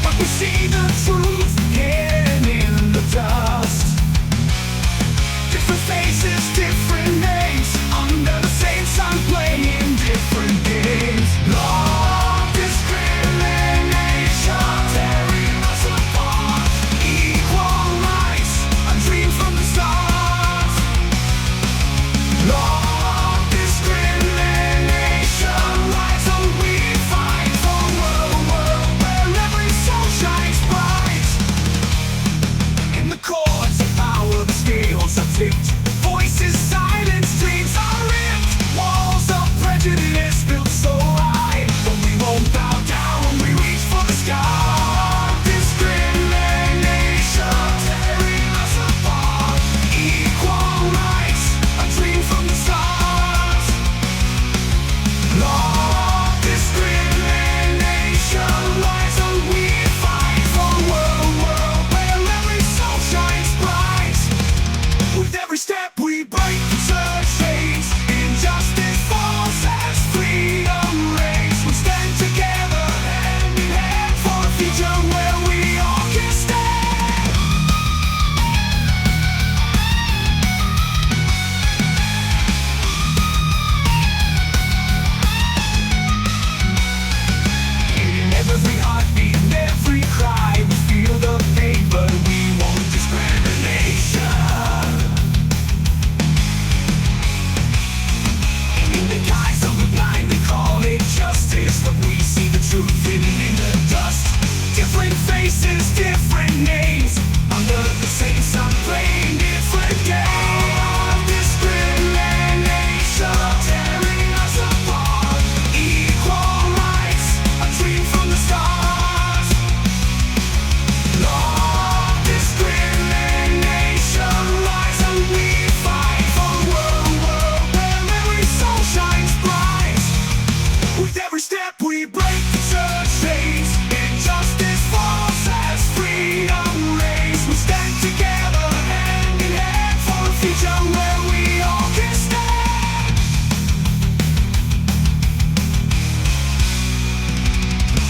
But we see the truth hidden in the dust. Different faces, different names, under the same sun playing different games. Long discrimination, tearing us apart. Equal rights, a dream from the start. Long discrimination, rise on we fight for a world where every soul shines bright. In the courts of power, the scales are tipped. Voices silenced, dreams are ripped. Walls of prejudice built so high, but we won't bow down, we reach for the sky. Discrimination, tearing us apart. Equal rights, a dream from the start. Long discrimination, rise on we fight for a world where every soul shines bright. With every step we break the chains, injustice falls as freedom reigns. We stand together hand in hand for a future where we all can stand. In every heartbeat, in every cry, we feel the pain, but we won't discrimination. In the guise of the blind, they call it justice, but we see the truth hidden in the dust. Different faces, different names, under the same sun playing different games. Discrimination, tearing us apart. Equal rights, a dream from the start. Long discrimination, rise and we fight for a world where every soul shines bright. With every step we break the church chains, injustice falls as freedom reigns. We stand together hand in hand for a future where we all can stand.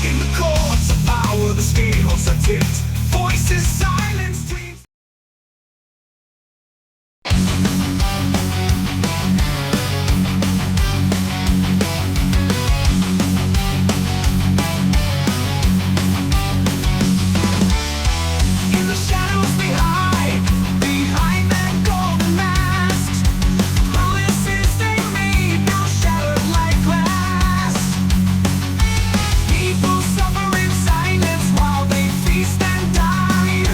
In the courts of power, the scales are tipped. Voices silenced, dreams. In the shadows behind that golden mask, promises they made now shattered like glass. People suffer in silence while they feast and die.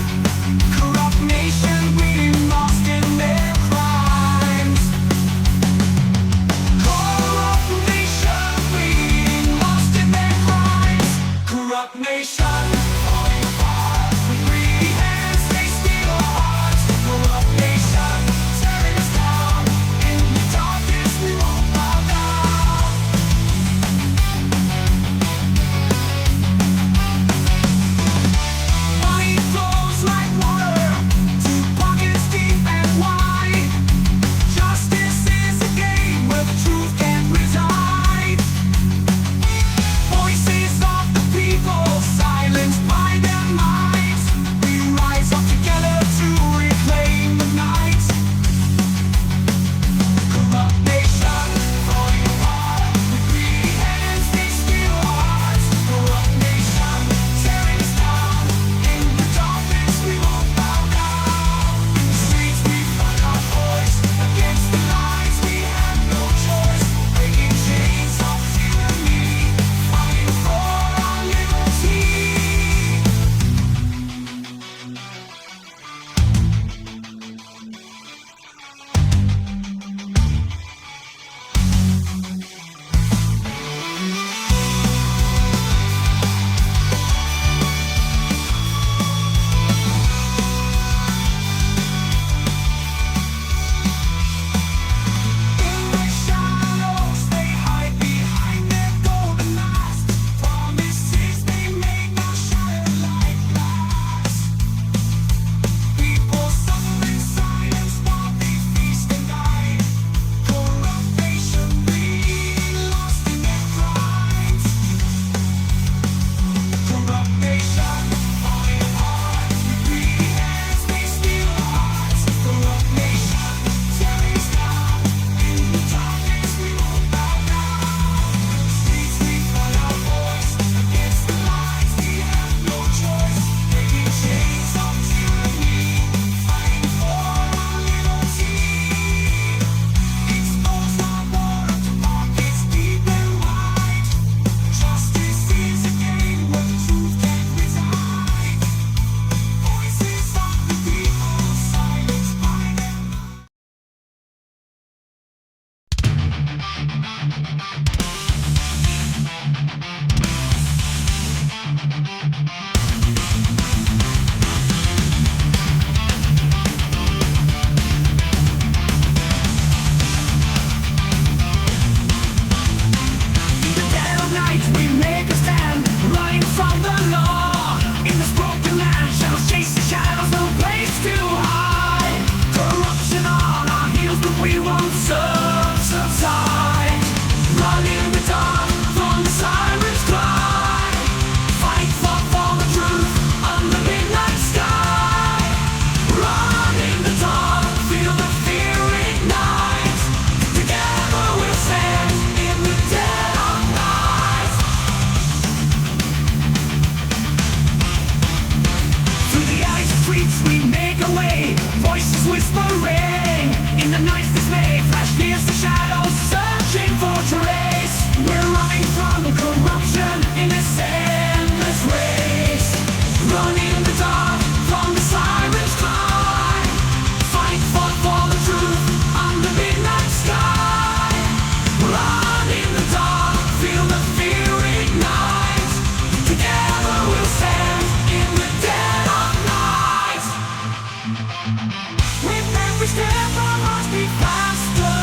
Corrupt nation bleeding, lost in their crimes. Corrupt nation bleeding, lost in their crimes. Corrupt nation falling apart with greedy hands, they steal our hearts. Corrupt nation tearing us down. In the darkness we won't bow down. Money flows like water to pockets deep and wide. Justice is a game where the truth can't reside. Voices of the people silenced whispering. In the night's dismay, flash pierce the shadows, searching for trace. We're running from corruption in this endless race. Running in the dark from the sirens' cry. Fight for the truth under midnight sky. Run in the dark, feel the fear ignite. Together we'll stand in the dead of night. With every step our hearts beat faster.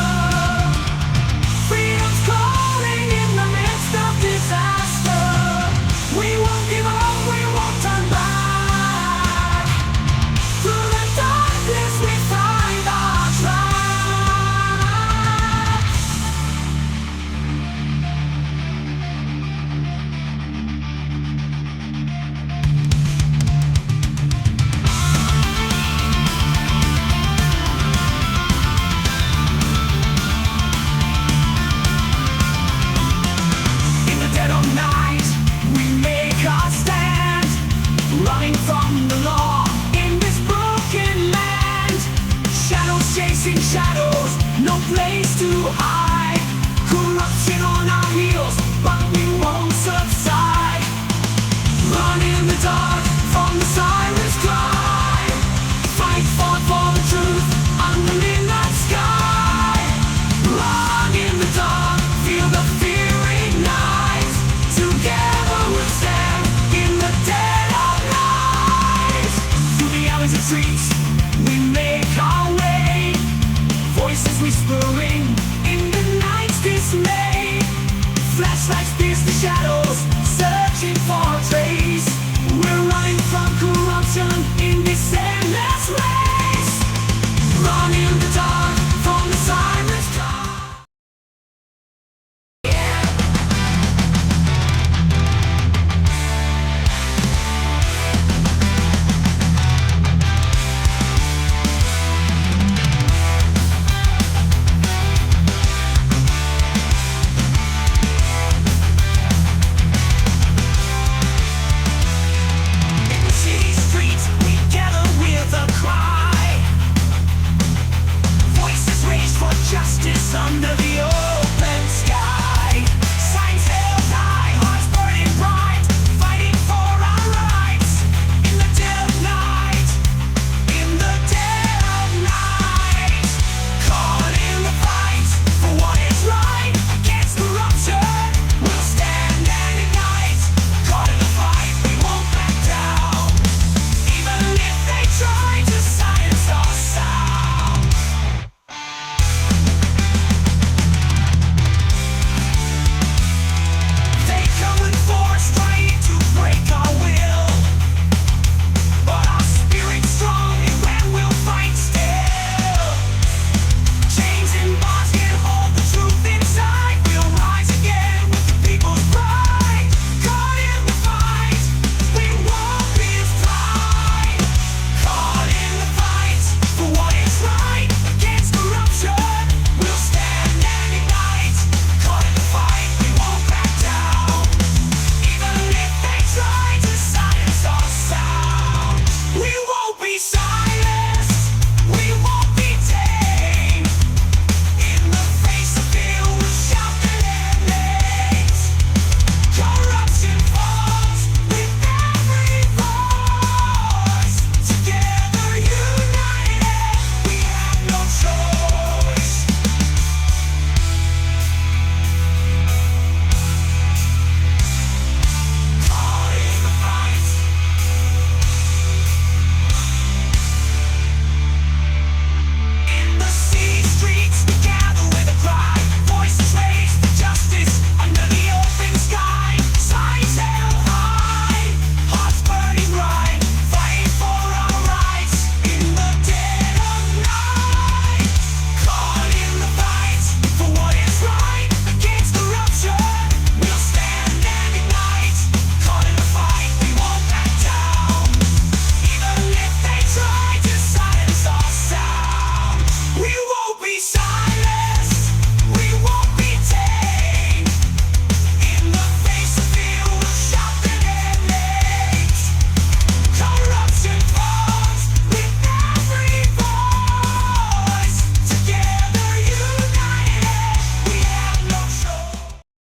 Freedom's calling in the midst of disaster. We won't give up, we won't turn back. Through the darkness we find our track. In the dead of night, we make our stand. Running from the law in this broken land. Shadows chasing shadows, no place to hide. Corruption on our heels, but we won't subside. Run in the dark.